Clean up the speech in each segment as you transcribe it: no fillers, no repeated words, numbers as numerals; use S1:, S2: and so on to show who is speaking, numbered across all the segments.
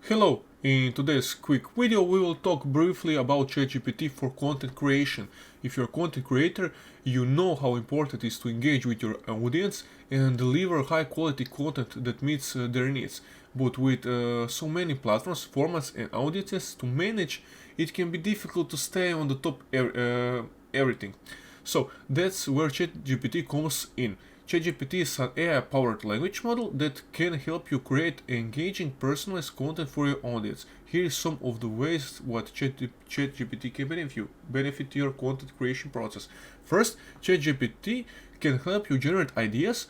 S1: Hello, in today's quick video we will talk briefly about ChatGPT for content creation. If you're a content creator, you know how important it is to engage with your audience and deliver high quality content that meets their needs. But with so many platforms, formats and audiences to manage, it can be difficult to stay on the top everything. So that's where ChatGPT comes in. ChatGPT is an AI-powered language model that can help you create engaging, personalized content for your audience. Here is some of the ways what ChatGPT can benefit your content creation process. First, ChatGPT can help you generate ideas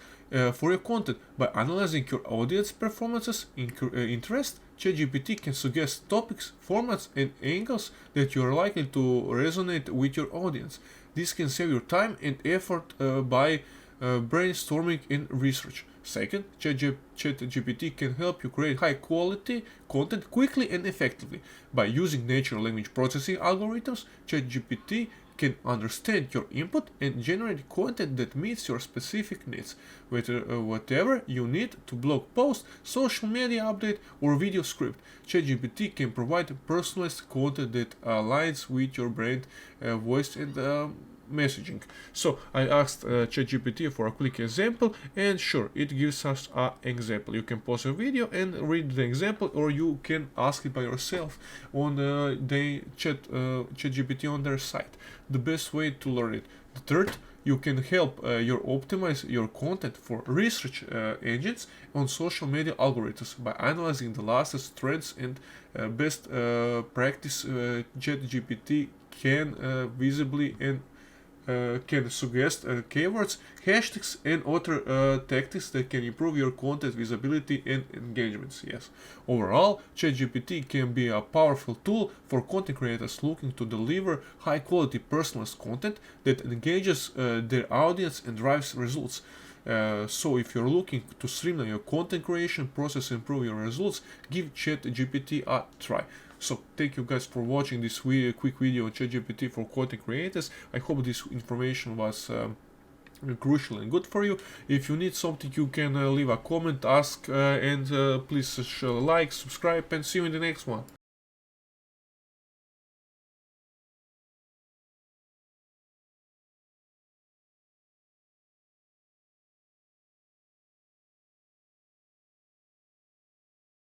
S1: for your content by analyzing your audience performances, interest. ChatGPT can suggest topics, formats, and angles that you are likely to resonate with your audience. This can save your time and effort by brainstorming and research. Second, ChatGPT can help you create high quality content quickly and effectively. By using natural language processing algorithms, ChatGPT can understand your input and generate content that meets your specific needs, whatever you need to blog post, social media update, or video script. ChatGPT can provide personalized content that aligns with your brand voice and messaging. So I asked ChatGPT for a quick example, and sure, it gives us an example. You can pause a video and read the example, or you can ask it by yourself on the ChatGPT on their site. The best way to learn it. The third, you can help you optimize your content for research engines on social media algorithms by analyzing the latest trends and best practice. ChatGPT can visibly and can suggest keywords, hashtags, and other tactics that can improve your content visibility and engagements. Yes, overall, ChatGPT can be a powerful tool for content creators looking to deliver high-quality personalized content that engages their audience and drives results. So if you're looking to streamline your content creation process and improve your results, give ChatGPT a try. So thank you guys for watching this quick video on ChatGPT for content creators. I hope this information was crucial and good for you. If you need something, you can leave a comment, ask, and please like, subscribe, and see you in the next one.